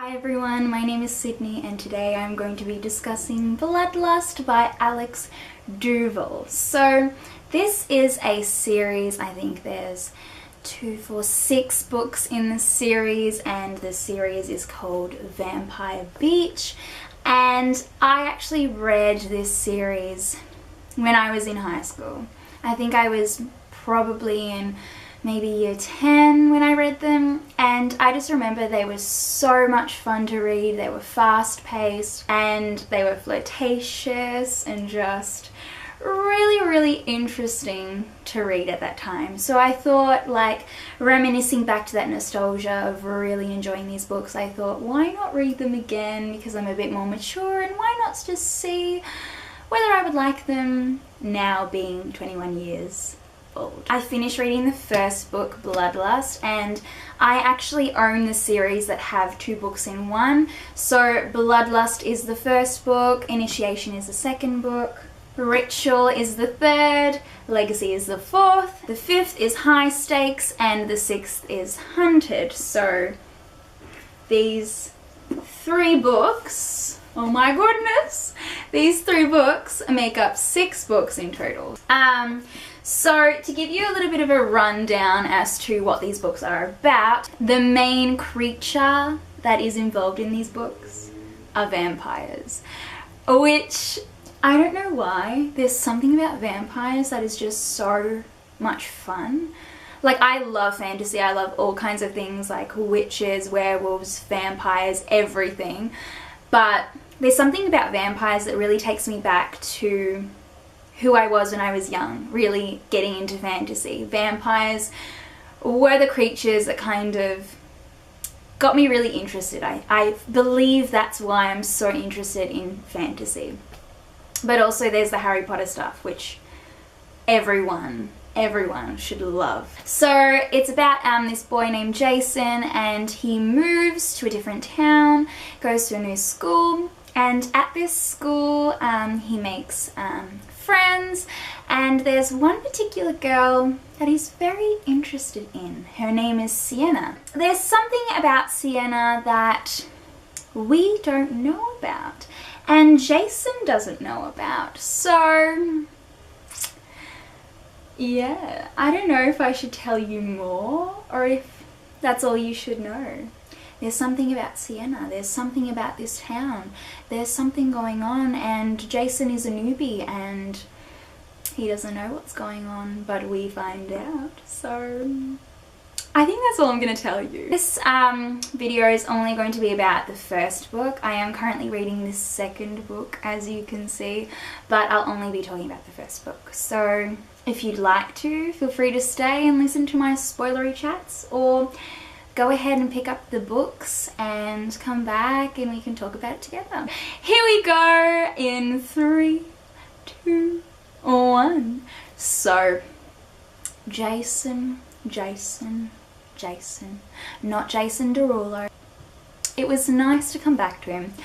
Hi everyone, my name is Sydney and today I'm going to be discussing Bloodlust by Alex Duval. So this is a series. I think there's 6 books in the series, and the series is called Vampire Beach, and I actually read this series when I was in high school. I think I was probably in maybe year 10 when I read them, and I just remember they were so much fun to read. They were fast paced and they were flirtatious and just really interesting to read at that time. So I thought, like, reminiscing back to that nostalgia of really enjoying these books, I thought, why not read them again, because I'm a bit more mature, and why not just see whether I would like them now being 21 years old. I finished reading the first book, Bloodlust, and I actually own the series that have 2 books in one. So Bloodlust is the first book, Initiation is the second book, Ritual is the third, Legacy is the fourth, the 5th is High Stakes, and the 6th is Hunted. So these 3 books, oh my goodness, these 3 books make up 6 books in total. So to give you a little bit of a rundown as to what these books are about, the main creature that is involved in these books are vampires, which I don't know why. There's something about vampires that is just so much fun. Like, I love fantasy. I love all kinds of things like witches, werewolves, vampires, everything. But there's something about vampires that really takes me back to who I was when I was young, really getting into fantasy. Vampires were the creatures that kind of got me really interested. I believe that's why I'm so interested in fantasy. But also there's the Harry Potter stuff, which everyone should love. So it's about this boy named Jason, and he moves to a different town, goes to a new school, and at this school he makes friends, and there's one particular girl that he's very interested in. Her name is Sienna. There's something about Sienna that we don't know about, and Jason doesn't know about. So yeah, I don't know if I should tell you more or if that's all you should know. There's something about Sienna, there's something about this town, there's something going on, and Jason is a newbie and he doesn't know what's going on, but we find out. So I think that's all I'm going to tell you. This video is only going to be about the first book. I am currently reading the second book, as you can see, but I'll only be talking about the first book. So if you'd like to, feel free to stay and listen to my spoilery chats, or go ahead and pick up the books and come back and we can talk about it together. Here we go in 3, 2, 1. So Jason, not Jason Derulo. It was nice to come back to him.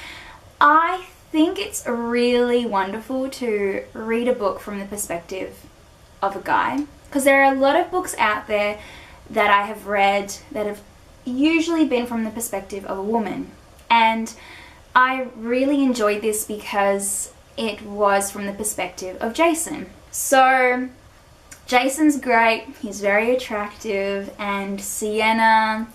I think it's really wonderful to read a book from the perspective of a guy, because there are a lot of books out there that I have read that have usually been from the perspective of a woman, and I really enjoyed this because it was from the perspective of Jason. So Jason's great, he's very attractive, and Sienna,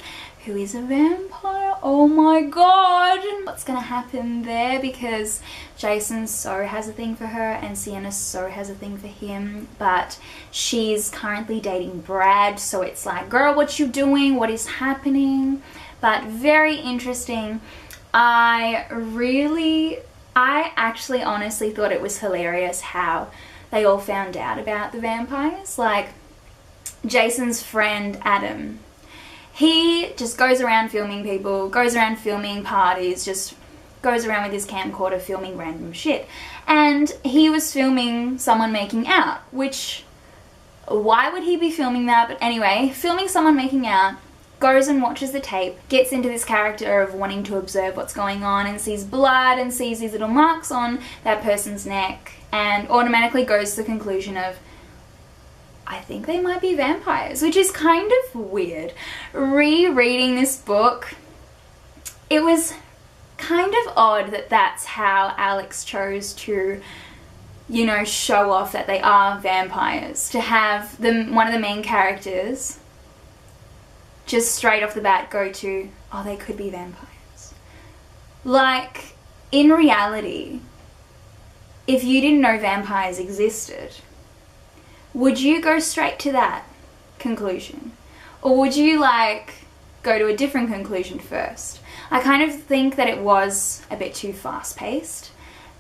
who is a vampire, oh my god, what's gonna happen there? Because Jason so has a thing for her and Sienna so has a thing for him, but she's currently dating Brad, so it's like, girl, what you doing? What is happening? But very interesting. I actually honestly thought it was hilarious how they all found out about the vampires. Like, Jason's friend Adam, he just goes around filming people, goes around filming parties, just goes around with his camcorder filming random shit. And he was filming someone making out, which, why would he be filming that? But anyway, filming someone making out, goes and watches the tape, gets into this character of wanting to observe what's going on, and sees blood and sees these little marks on that person's neck, and automatically goes to the conclusion of, I think they might be vampires, which is kind of weird. Rereading this book, it was kind of odd that that's how Alex chose to, you know, show off that they are vampires. To have one of the main characters just straight off the bat go to, oh, they could be vampires. Like, in reality, if you didn't know vampires existed, would you go straight to that conclusion? Or would you, like, go to a different conclusion first? I kind of think that it was a bit too fast-paced,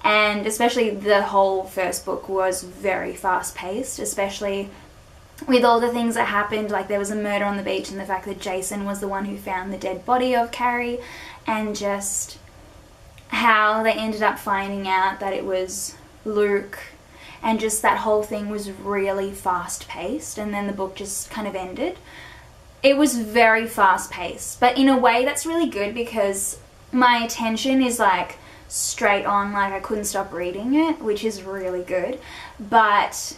and especially the whole first book was very fast-paced, especially with all the things that happened. Like, there was a murder on the beach, and the fact that Jason was the one who found the dead body of Carrie, and just how they ended up finding out that it was Luke, and just that whole thing was really fast-paced, and then the book just kind of ended. It was very fast-paced, but in a way that's really good, because my attention is like straight on, like I couldn't stop reading it, which is really good. But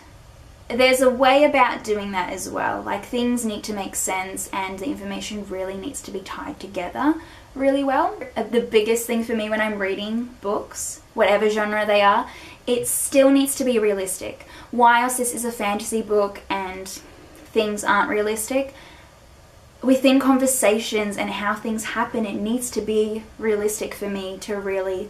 there's a way about doing that as well. Like, things need to make sense, and the information really needs to be tied together really well. The biggest thing for me when I'm reading books, whatever genre they are, it still needs to be realistic. Whilst this is a fantasy book and things aren't realistic, within conversations and how things happen, it needs to be realistic for me to really,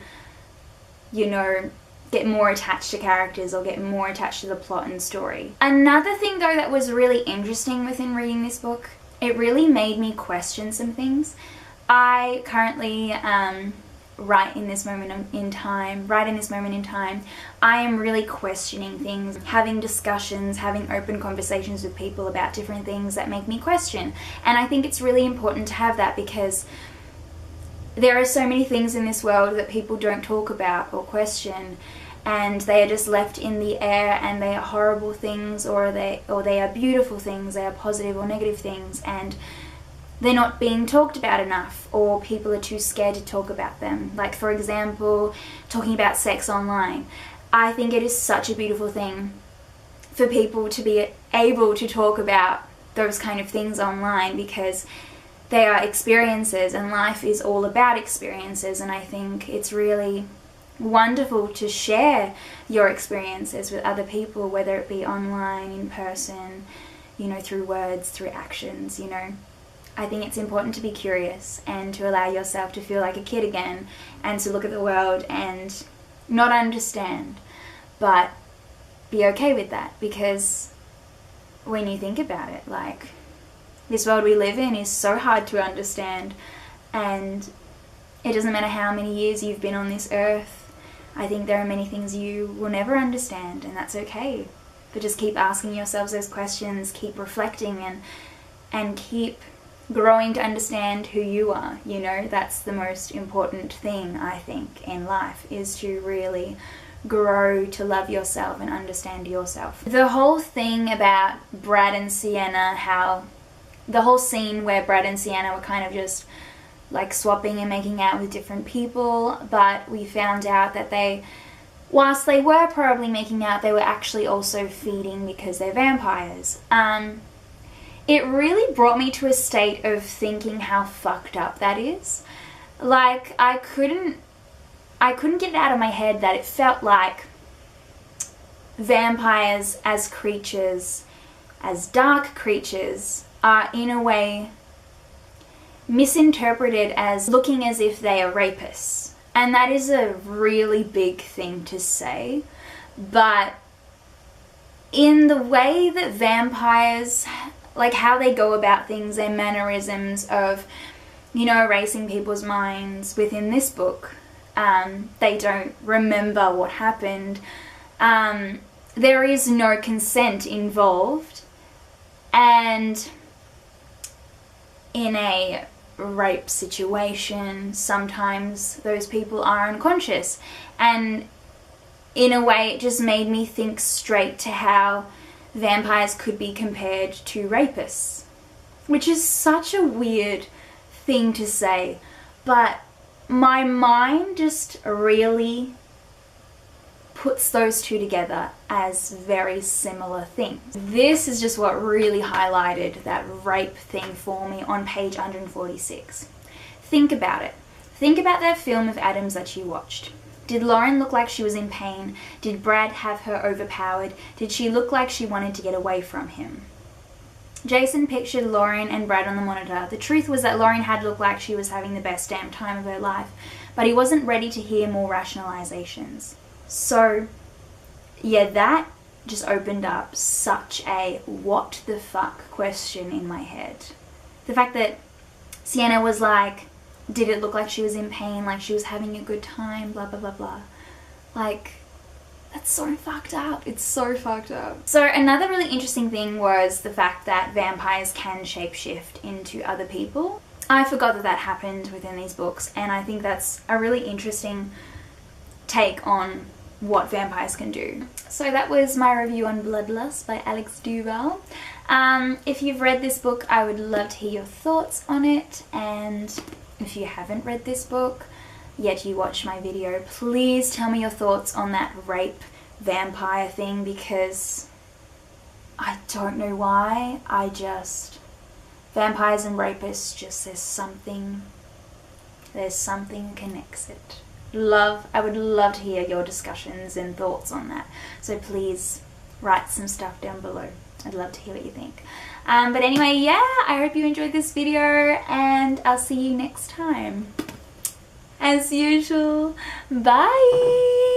you know, get more attached to characters or get more attached to the plot and story. Another thing though that was really interesting within reading this book, it really made me question some things. I currently, right in this moment in time, I am really questioning things, having discussions, having open conversations with people about different things that make me question. And I think it's really important to have that, because there are so many things in this world that people don't talk about or question, and they are just left in the air, and they are horrible things, or they are beautiful things, they are positive or negative things, and they're not being talked about enough, or people are too scared to talk about them. Like, for example, talking about sex online. I think it is such a beautiful thing for people to be able to talk about those kind of things online, because they are experiences, and life is all about experiences. And I think it's really wonderful to share your experiences with other people, whether it be online, in person, you know, through words, through actions, you know. I think it's important to be curious and to allow yourself to feel like a kid again, and to look at the world and not understand, but be okay with that. Because when you think about it, like, this world we live in is so hard to understand, and it doesn't matter how many years you've been on this earth. I think there are many things you will never understand, and that's okay. But just keep asking yourselves those questions, keep reflecting, and keep growing to understand who you are. You know, that's the most important thing, I think, in life, is to really grow to love yourself and understand yourself. The whole thing about Brad and Sienna, how the whole scene where Brad and Sienna were kind of just like swapping and making out with different people, but we found out that they, whilst they were probably making out, they were actually also feeding because they're vampires. It really brought me to a state of thinking how fucked up that is. Like, I couldn't get it out of my head that it felt like vampires as creatures, as dark creatures, are in a way misinterpreted as looking as if they are rapists. And that is a really big thing to say, but in the way that vampires, like how they go about things, their mannerisms of, you know, erasing people's minds within this book, they don't remember what happened, there is no consent involved, and in a rape situation, sometimes those people are unconscious, and in a way it just made me think straight to how vampires could be compared to rapists, which is such a weird thing to say, but my mind just really puts those two together as very similar things. This is just what really highlighted that rape thing for me on page 146. Think about it. Think about that film of Adam's that you watched. Did Lauren look like she was in pain? Did Brad have her overpowered? Did she look like she wanted to get away from him? Jason pictured Lauren and Brad on the monitor. The truth was that Lauren had looked like she was having the best damn time of her life, but he wasn't ready to hear more rationalizations. So, yeah, that just opened up such a what the fuck question in my head. The fact that Sienna was like, did it look like she was in pain, like she was having a good time, blah, blah, blah, blah. Like, that's so fucked up. It's so fucked up. So another really interesting thing was the fact that vampires can shapeshift into other people. I forgot that that happened within these books, and I think that's a really interesting take on what vampires can do. So that was my review on Bloodlust by Alex Duval. If you've read this book, I would love to hear your thoughts on it, and if you haven't read this book, yet you watched my video, please tell me your thoughts on that rape vampire thing, because I don't know why, Vampires and Rapists, just there's something that connects it. I would love to hear your discussions and thoughts on that, so please write some stuff down below. I'd love to hear what you think. But anyway, yeah, I hope you enjoyed this video, and I'll see you next time. As usual, bye!